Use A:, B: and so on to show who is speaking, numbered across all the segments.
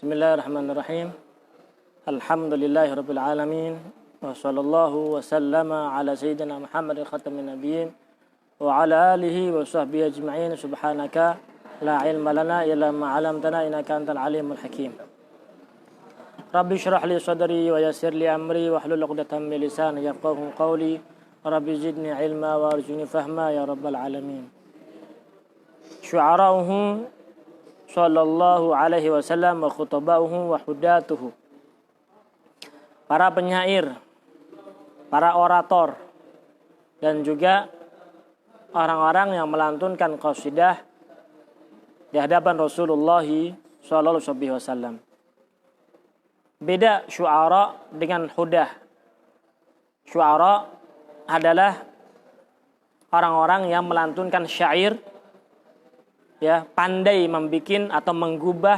A: Bismillahirrahmanirrahim. Alhamdulillahirabbil alamin. Wa sallallahu wa sallama ala sayyidina Muhammadin khatamin nabiyyin wa ala alihi wa sahbihi ajma'in. Subhanaka la ilma lana illa ma 'allamtana innaka antal alimul hakim. Rabbi shrah li sadri wa yassir li amri wa hlul 'uqdatam min lisani yafqahu qawli. Rabbi zidni ilma wa arjuni fahma ya rabbal alamin. Syu'ara'uhu sallallahu alaihi wasallam wa khutabauhu wa hudatuhu. Para penyair, para orator, dan juga orang-orang yang melantunkan qasidah di hadapan Rasulullah sallallahu alaihi wasallam. Beda syu'ara dengan hudah. Syu'ara adalah orang-orang yang melantunkan syair, ya, pandai membikin atau menggubah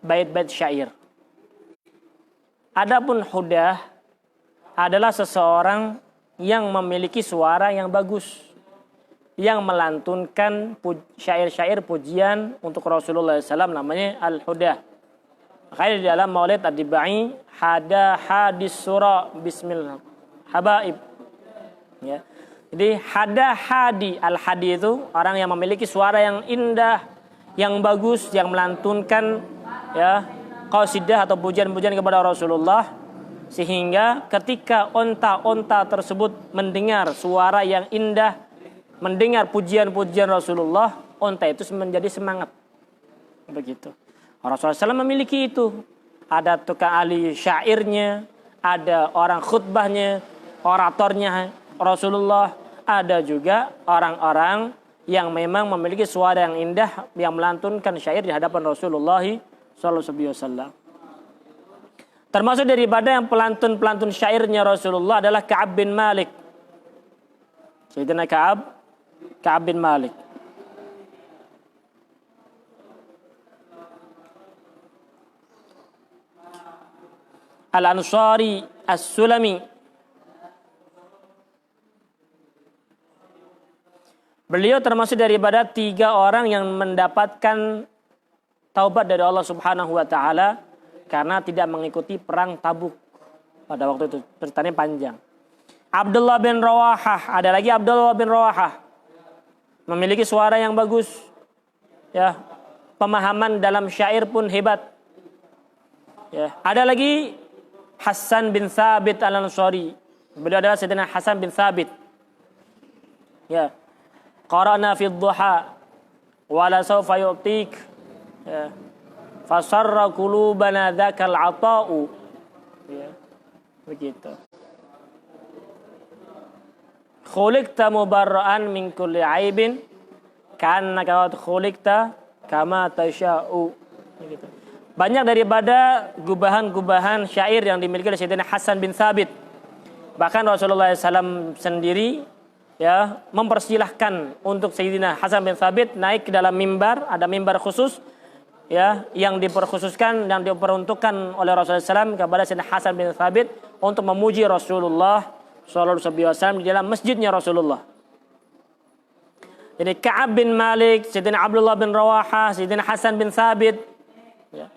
A: bait-bait syair. Adapun hudah adalah seseorang yang memiliki suara yang bagus, yang melantunkan syair-syair pujian untuk Rasulullah SAW, namanya al-hudah. Makanya di dalam Maulid Ad-Dibai, hada hadis surah bismillah habaib, ya. Jadi hadi, al-hadi itu orang yang memiliki suara yang indah, yang bagus, yang melantunkan, ya, qasidah atau pujian-pujian kepada Rasulullah, sehingga ketika onta-onta tersebut mendengar suara yang indah, mendengar pujian-pujian Rasulullah, onta itu menjadi semangat. Begitu. Rasulullah SAW memiliki itu. Ada tukang ahli syairnya, ada orang khutbahnya, oratornya Rasulullah, ada juga orang-orang yang memang memiliki suara yang indah, yang melantunkan syair di hadapan Rasulullah sallallahu alaihi wasallam. Termasuk daripada yang pelantun-pelantun syairnya Rasulullah adalah Ka'ab bin Malik. Sayyidina Ka'ab bin Malik. Al-Ansari As-Sulami. Beliau termasuk daripada 3 orang yang mendapatkan taubat dari Allah Subhanahu wa taala karena tidak mengikuti perang Tabuk pada waktu itu. Ceritanya panjang. Abdullah bin Rawahah, ada lagi Abdullah bin Rawahah. Memiliki suara yang bagus. Ya, pemahaman dalam syair pun hebat. Ya, ada lagi Hasan bin Thabit Al-Ansari. Beliau adalah Sayyidina Hasan bin Thabit. Ya. Qara'na fi dhuha wala sawfa yu'tik, ya, fasarra qulubana dzakal ata'u, ya, begitu. Khuliqta mubarra'an min kulli aibin ka'annaka khuliqta kama tasha'u, begitu. Banyak daripada gubahan-gubahan syair yang dimiliki oleh Sayyidina Hasan bin Thabit. Bahkan Rasulullah SAW sendiri, ya, mempersilahkan untuk Sayyidina Hasan bin Thabit naik ke dalam mimbar, ada mimbar khusus, ya, yang diperkhususkan dan diperuntukkan oleh Rasulullah SAW kepada Sayyidina Hasan bin Thabit untuk memuji Rasulullah SAW di dalam masjidnya Rasulullah. Jadi Ka'ab bin Malik, Sayyidina Abdullah bin Rawahah, Sayyidina Hasan bin Thabit, ya,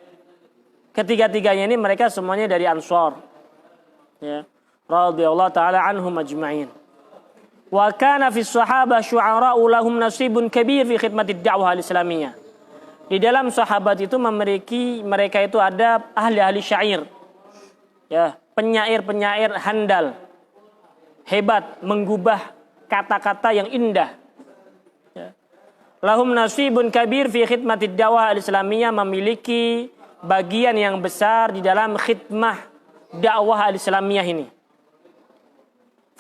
A: ketiga-tiganya ini mereka semuanya dari Ansar, ya, radhiyallahu taala anhum ajma'in. Wa kana fi sahabah syu'ara'u lahum nasibun kabir fi khidmatid da'wah al-islamiyah. Di dalam sahabat itu mereka itu ada ahli-ahli syair. Ya, penyair-penyair handal. Hebat menggubah kata-kata yang indah. Ya. Lahum nasibun kabir fi khidmatid da'wah al-islamiyah, memiliki bagian yang besar di dalam khidmah dakwah al-islamiyah ini.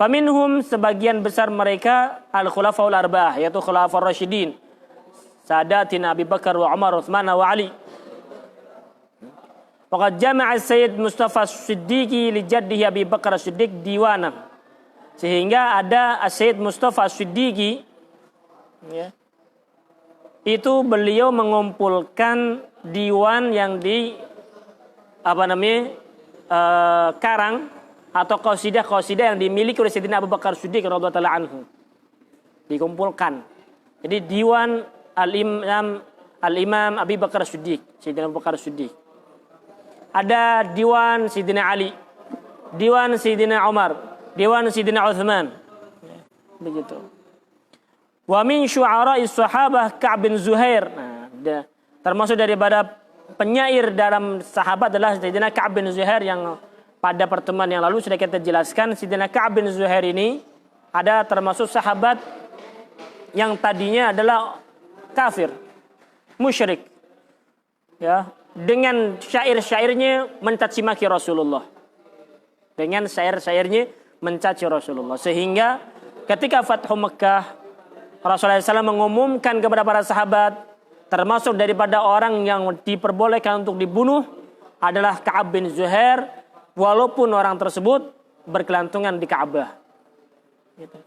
A: Faminhum, sebagian besar mereka al-khulafaul arba'ah, yaitu khulafaur rasyidin, Sadatina Abi Bakar wa Umar, Utsman wa Ali. Waqad jama'a Sayyid Mustafa As-Siddiqi li jaddihi Abi Bakar As-Siddiq diwana. Sehingga ada Sayyid Mustafa As-Siddiqi, ya, itu beliau mengumpulkan diwan yang di karang atau qasidah-qasidah yang dimiliki oleh Sayyidina Abu Bakar Siddiq radhiyallahu taala anhu. Dikumpulkan. Jadi diwan Al-Imam Abi Bakar Siddiq, Sayyidina Abu Bakar Siddiq. ada Diwan Sidina Ali, Diwan Sidina Umar, Diwan Sidina Uthman. Begitu. Wa min syu'ara'is sahabah Ka'b bin Zuhair. Nah, termasuk daripada penyair dalam sahabat adalah Sayyidina Ka'b bin Zuhair yang pada pertemuan yang lalu sudah kita jelaskan. Sayyidina Ka'b bin Zuhair ini ada termasuk sahabat yang tadinya adalah kafir, musyrik. Ya, dengan syair-syairnya mencaci maki Rasulullah. Dengan syair-syairnya mencaci Rasulullah. Sehingga ketika Fathu Mekah, Rasulullah SAW mengumumkan kepada para sahabat, termasuk daripada orang yang diperbolehkan untuk dibunuh adalah Ka'b bin Zuhair, walaupun orang tersebut bergelantungan di Ka'bah.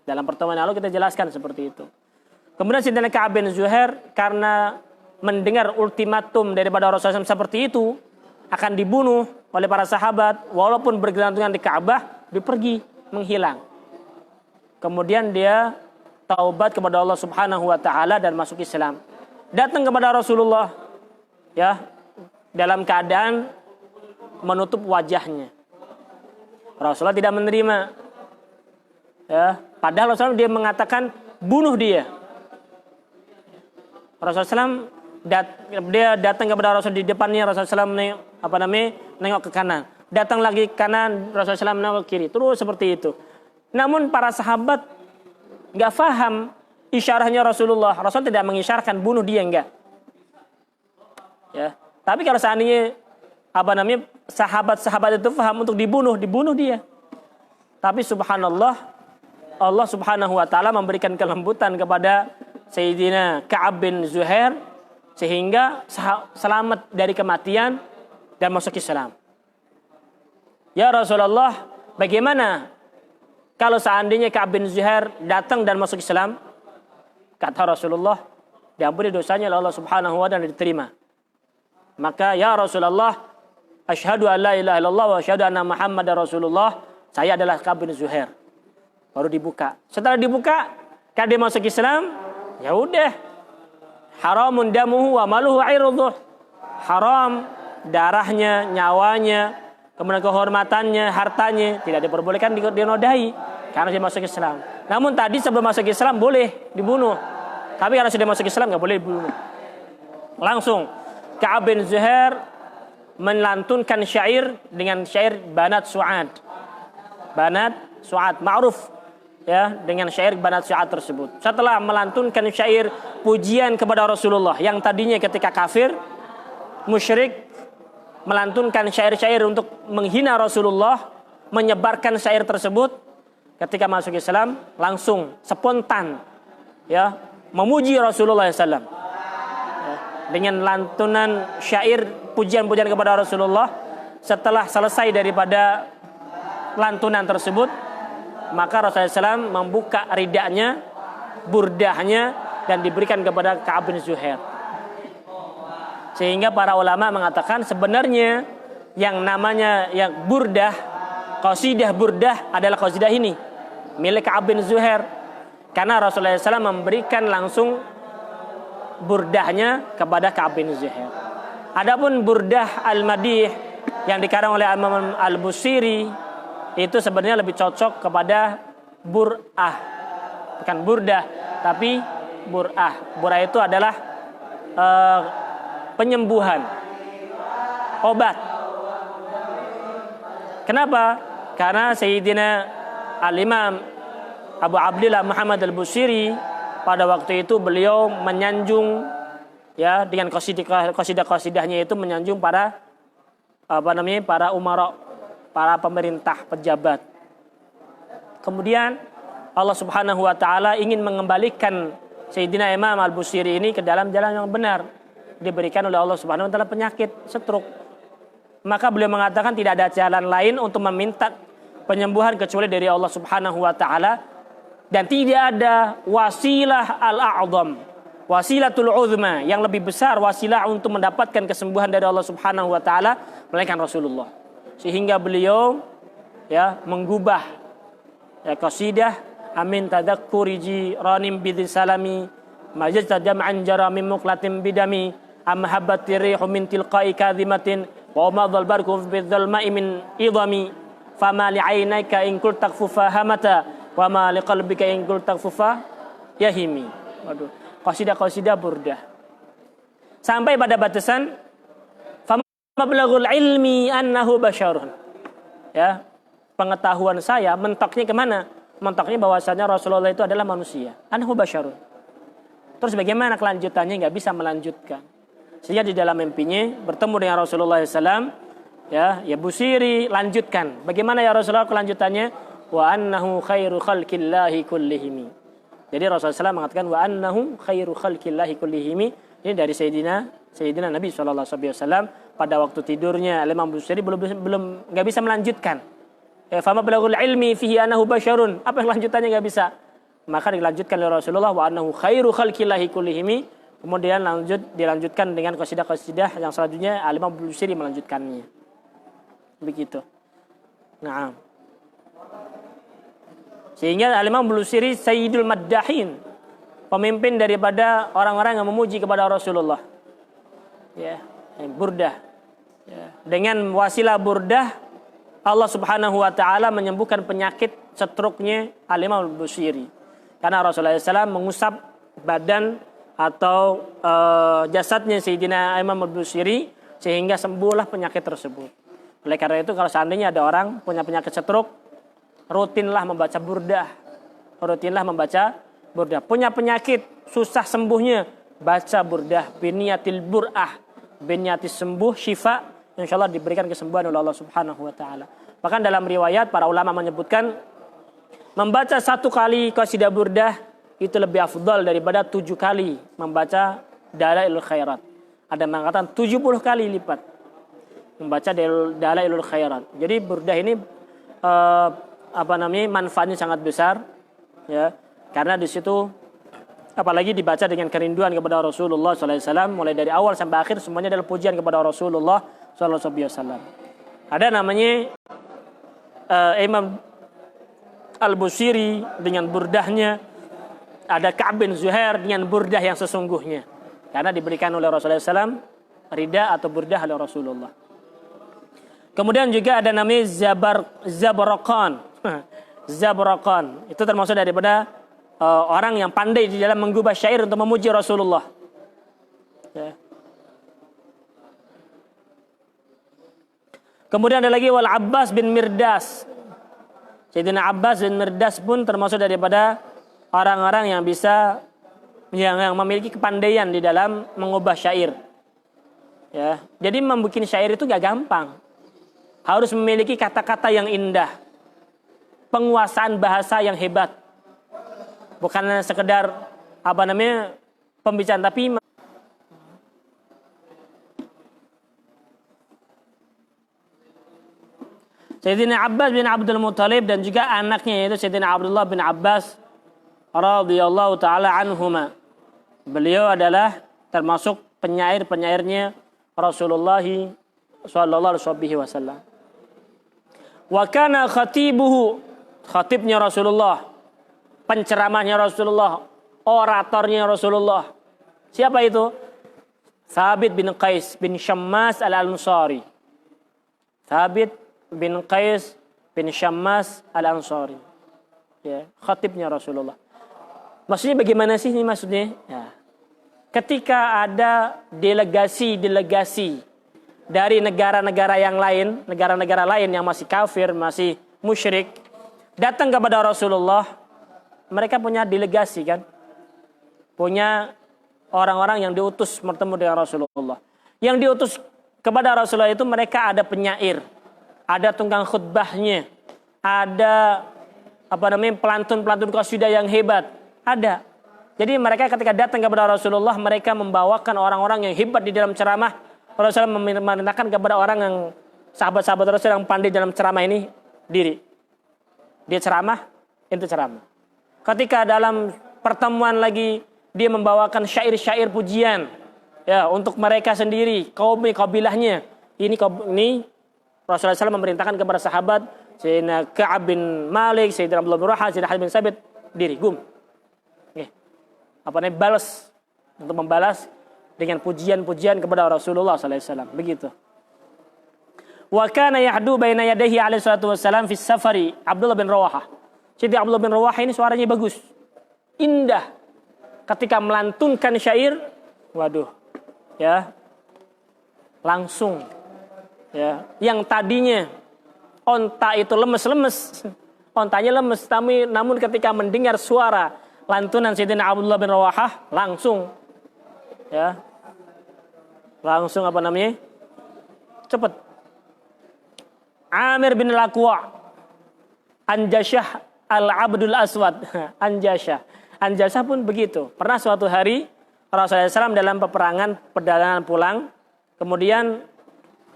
A: Dalam pertemuan lalu kita jelaskan seperti itu. Kemudian Sayyidina Ka'b bin Zuhair karena mendengar ultimatum daripada Rasulullah SAW seperti itu, akan dibunuh oleh para sahabat, walaupun bergelantungan di Ka'bah, dia pergi menghilang. Kemudian dia taubat kepada Allah Subhanahu wa taala dan masuk Islam. Datang kepada Rasulullah ya dalam keadaan menutup wajahnya. Rasulullah tidak menerima. Ya, padahal Rasulullah dia mengatakan bunuh dia. Rasulullah SAW dia datang kepada Rasul di depannya, Rasulullah SAW nengok ke kanan. Datang lagi ke kanan, Rasulullah SAW nengok ke kiri. Terus seperti itu. Namun para sahabat nggak faham isyarahnya Rasulullah. Rasul tidak mengisyarahkan bunuh dia, enggak. Ya. Tapi kalau seandainya sahabat-sahabat itu faham untuk dibunuh dia. Tapi subhanallah, Allah Subhanahu wa taala memberikan kelembutan kepada Sayyidina Ka'b bin Zuhair sehingga selamat dari kematian dan masuk Islam. Ya Rasulullah, bagaimana kalau seandainya Ka'b bin Zuhair datang dan masuk Islam? Kata Rasulullah, diampuni dosanya oleh Allah Subhanahu wa taala dan diterima. Maka ya Rasulullah, asyhadu an la ilaha illallah wa asyhadu anna Muhammadar Rasulullah. Saya adalah Ka'b bin Zuhair. Baru dibuka. Setelah dibuka, kalau dia masuk Islam, ya udah. Haramun damuhu wa maluhu irduh. Haram darahnya, nyawanya, kemudian kehormatannya, hartanya tidak diperbolehkan dinodai karena dia masuk Islam. Namun tadi sebelum masuk Islam boleh dibunuh. Tapi kalau sudah masuk Islam nggak boleh dibunuh. Langsung Ka'b bin Zuhair melantunkan syair dengan syair Banat Su'ad. Banat Su'ad ma'ruf ya dengan syair Banat Su'ad tersebut. Setelah melantunkan syair pujian kepada Rasulullah yang tadinya ketika kafir, musyrik, melantunkan syair-syair untuk menghina Rasulullah, menyebarkan syair tersebut, ketika masuk Islam langsung spontan ya memuji Rasulullah SAW ya, dengan lantunan syair pujian-pujian kepada Rasulullah. Setelah selesai daripada lantunan tersebut, maka Rasulullah SAW membuka ridanya, burdahnya, dan diberikan kepada Ka'b bin Zuhair. Sehingga para ulama mengatakan sebenarnya yang namanya yang burdah, qasidah burdah adalah qasidah ini milik Ka'b bin Zuhair, karena Rasulullah SAW memberikan langsung burdahnya kepada Ka'b bin Zuhair. Adapun burdah al-madih yang dikarang oleh Imam al-Busiri itu sebenarnya lebih cocok kepada bur'ah, bukan burdah tapi bur'ah. Bur'ah itu adalah penyembuhan, obat. Kenapa? Karena Sayyidina Al-Imam Abu Abdillah Muhammad al-Busiri pada waktu itu beliau menyanjung ya dengan qasidah-qasidahnya itu menyanjung para para umara, para pemerintah, pejabat. Kemudian Allah Subhanahu wa taala ingin mengembalikan Sayyidina Imam Al-Busiri ini ke dalam jalan yang benar. Diberikan oleh Allah Subhanahu wa taala penyakit stroke. Maka beliau mengatakan tidak ada jalan lain untuk meminta penyembuhan kecuali dari Allah Subhanahu wa taala, dan tidak ada wasilah al-a'zam, wasilatul uzma yang lebih besar wasilah untuk mendapatkan kesembuhan dari Allah Subhanahu wa taala melainkan Rasulullah. Sehingga beliau ya menggubah ya qasidah amin tadakkuri jiranim bidhi salami majaz jam'an jara min muqlatin bidami am habbati rihu min tilqai kadhimatin Wa ma dzalbarku fi dzalma'i min idami fama li'ainaka in qul takfufa hamata wa ma liqalbika in qul takfufa yahimi. Waduh, qasidah burdah. Sampai pada batasan fama balaghul ilmi annahu basyarun. Ya, pengetahuan saya mentoknya kemana? Mentoknya bahwasanya Rasulullah itu adalah manusia. Annahu basyarun. Terus bagaimana kelanjutannya? Nggak bisa melanjutkan. Sehingga di dalam mimpinya bertemu dengan Rasulullah SAW. Ya Busiri lanjutkan. Bagaimana ya Rasulullah kelanjutannya? Wa annahu khairu khalqillahi kullihimi. Jadi Rasulullah SAW mengatakan wa annahu khairu khalqillahi kullihimi. Ini dari Sayyidina Nabi SAW pada waktu tidurnya. Imam Busiri belum nggak bisa melanjutkan. Fama balaghul ilmi fihi annahu basyarun. Apa yang lanjutannya nggak bisa? Maka dilanjutkan oleh Rasulullah wa annahu khairu khalqillahi kullihimi. Kemudian dilanjutkan dengan qasidah-qasidah yang selanjutnya Imam Busiri melanjutkannya. Begitu. Nah. Sehingga Imam Busiri Sayyidul Maddahin, pemimpin daripada orang-orang yang memuji kepada Rasulullah. Ya, burdah. Ya. Dengan wasilah burdah Allah Subhanahu wa taala menyembuhkan penyakit stroke-nya Imam Busiri. Karena Rasulullah SAW mengusap badan atau jasadnya Sayyidina Imam Busiri sehingga sembuhlah penyakit tersebut. Oleh karena itu kalau seandainya ada orang punya penyakit stroke, rutinlah membaca burdah. Punya penyakit susah sembuhnya, baca burdah. Biniyatil bur'ah, biniyatis sembuh, syifa, insyaallah diberikan kesembuhan oleh Allah Subhanahu wa taala. Bahkan dalam riwayat para ulama menyebutkan membaca 1 kali qasidah burdah itu lebih afdal daripada 7 kali membaca Dalailul Khairat. Ada mengatakan 70 kali lipat membaca Dalailul Khairat. Jadi burdah ini manfaatnya sangat besar, ya. Karena di situ apalagi dibaca dengan kerinduan kepada Rasulullah SAW, mulai dari awal sampai akhir semuanya adalah pujian kepada Rasulullah SAW. Ada namanya Imam Al-Busiri dengan burdahnya, ada Ka'ab bin Zuhair dengan burdah yang sesungguhnya. Karena diberikan oleh Rasulullah SAW rida atau burdah oleh Rasulullah. Kemudian juga ada namanya Zabraqan. Zabraqan itu termasuk daripada orang yang pandai di dalam menggubah syair untuk memuji Rasulullah. Ya. Kemudian ada lagi Wal Abbas bin Mirdas. Sayyidina Abbas bin Mirdas pun termasuk daripada orang-orang yang bisa yang memiliki kepandaian di dalam mengubah syair. Ya, jadi membuat syair itu gak gampang. Harus memiliki kata-kata yang indah, penguasaan bahasa yang hebat. Bukan sekedar pembicaraan, tapi Sayyidina Abbas bin Abdul Muttalib dan juga anaknya yaitu Sayyidina Abdullah bin Abbas radhiyallahu taala anhuma. Beliau adalah termasuk penyairnya Rasulullah sallallahu alaihi wasallam. Wa kana khatibnya Rasulullah, penceramahnya Rasulullah, oratornya Rasulullah. Siapa itu? Thabit bin Qais bin Syammas al-Ansari. Thabit bin Qais bin Syammas al-Ansari. Ya, khatibnya Rasulullah. Maksudnya bagaimana sih ini maksudnya? Ya. Ketika ada delegasi dari negara-negara lain yang masih kafir, masih musyrik, datang kepada Rasulullah, mereka punya delegasi kan? Punya orang-orang yang diutus bertemu dengan Rasulullah. Yang diutus kepada Rasulullah itu mereka ada penyair, ada tukang khutbahnya, ada pelantun-pelantun qasidah yang hebat, ada. Jadi mereka ketika datang kepada Rasulullah, mereka membawakan orang-orang yang hebat di dalam ceramah. Rasulullah memerintahkan kepada orang yang sahabat-sahabat Rasul yang pandai dalam ceramah ini diri. Dia ceramah, itu ceramah. Ketika dalam pertemuan lagi dia membawakan syair-syair pujian ya untuk mereka sendiri, kabilahnya. Ini Rasulullah SAW memerintahkan kepada sahabat Sayyidina Ka'ab bin Malik, Sayyidina Abdullah bin Raha, Sayyidina Halid bin Sabit, diri gum. Balas untuk membalas dengan pujian-pujian kepada Rasulullah SAW. Begitu. Wa kana yahdu baina yadayhi alaihi salatu wassalam fi safari Abdullah bin Rawahah. Jadi Abdullah bin Rawahah ini suaranya bagus. Indah. Ketika melantunkan syair, waduh. Ya. Langsung ya, yang tadinya onta itu lemes-lemes, ontanya lemes, namun ketika mendengar suara lantunan Sayyidina Abdullah bin Rawahah langsung ya, langsung apa namanya, cepet. Amir bin Al-Aqwa, Anjasyah Al-Abdul Aswad, Anjasyah pun begitu. Pernah suatu hari Rasulullah SAW dalam peperangan perjalanan pulang, kemudian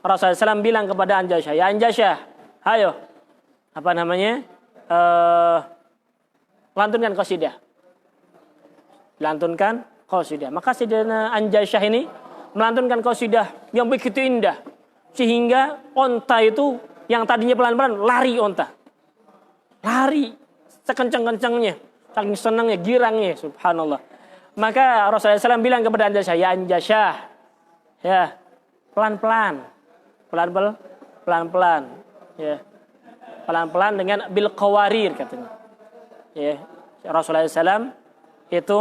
A: Rasulullah SAW bilang kepada Anjasyah, ya Anjasyah, ayo, apa namanya, lantunkan qasidah. Lantunkan qasidah. Maka Sayyidina Anjasyah ini melantunkan qasidah yang begitu indah. Sehingga onta itu yang tadinya pelan-pelan, lari onta. Lari, sekencang-kencangnya, saking senangnya, girangnya, subhanallah. Maka Rasulullah SAW bilang kepada Anjasyah, ya Anjasyah, ya, pelan-pelan. Pelan-pelan, ya, pelan-pelan dengan bil qawarir katanya. Ya, Rasulullah SAW itu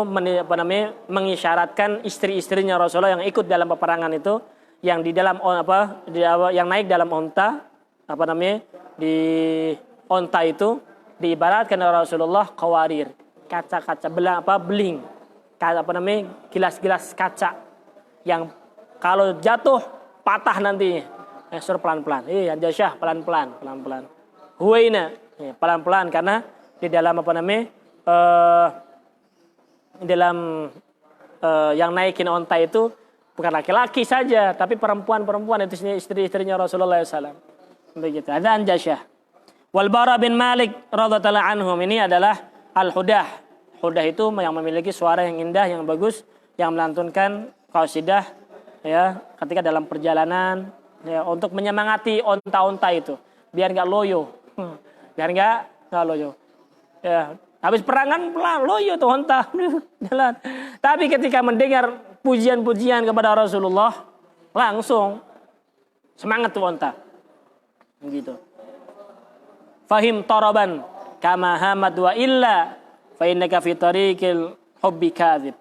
A: mengisyaratkan istri-istrinya Rasulullah yang ikut dalam peperangan itu, yang di dalam yang naik dalam onta, di onta itu diibaratkan oleh Rasulullah qawarir, kaca-kaca beling, gelas-gelas kaca yang kalau jatuh patah nantinya. Suruh pelan-pelan. Anjasyah pelan-pelan. Huwaina, pelan-pelan, karena di dalam yang naikin onta itu bukan laki-laki saja, tapi perempuan itu istri-istrinya Rasulullah SAW. Begitu. Ada Anjasyah. Wal Bara bin Malik radhiyallahu anhum, ini adalah Al-Hudah. Hudah itu yang memiliki suara yang indah, yang bagus, yang melantunkan qasidah ya ketika dalam perjalanan. Ya, untuk menyemangati onta-onta itu biar nggak loyo, ya, habis perangan loyo tuh onta jalan. Tapi ketika mendengar pujian-pujian kepada Rasulullah langsung semangat tuh onta gitu. Fahim taraban kama hamad wa illa fa innaka fi tariqil hubbi kadzib.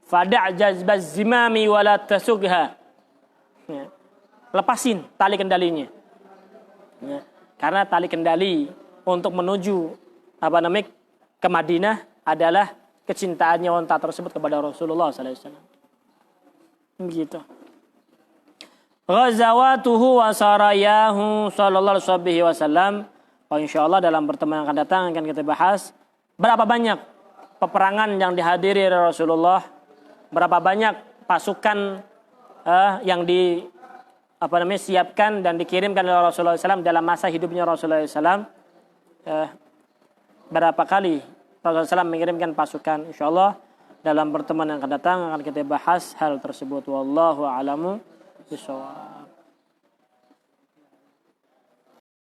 A: Fada' jazbaz zimami wala tasugha. Ya. Lepasin tali kendalinya. Ya. Karena tali kendali untuk menuju ke Madinah adalah kecintaannya onta tersebut kepada Rasulullah sallallahu alaihi wasallam. Begitu. Ghazawatuhu wa sarayahu sallallahu alaihi wasallam. Insyaallah dalam pertemuan yang akan datang akan kita bahas berapa banyak peperangan yang dihadiri Rasulullah. Berapa banyak pasukan yang siapkan dan dikirimkan oleh Rasulullah SAW dalam masa hidupnya Rasulullah SAW. Berapa kali Rasulullah SAW mengirimkan pasukan. InsyaAllah dalam pertemuan yang akan datang akan kita bahas hal tersebut. Wallahu a'lamu bishawab.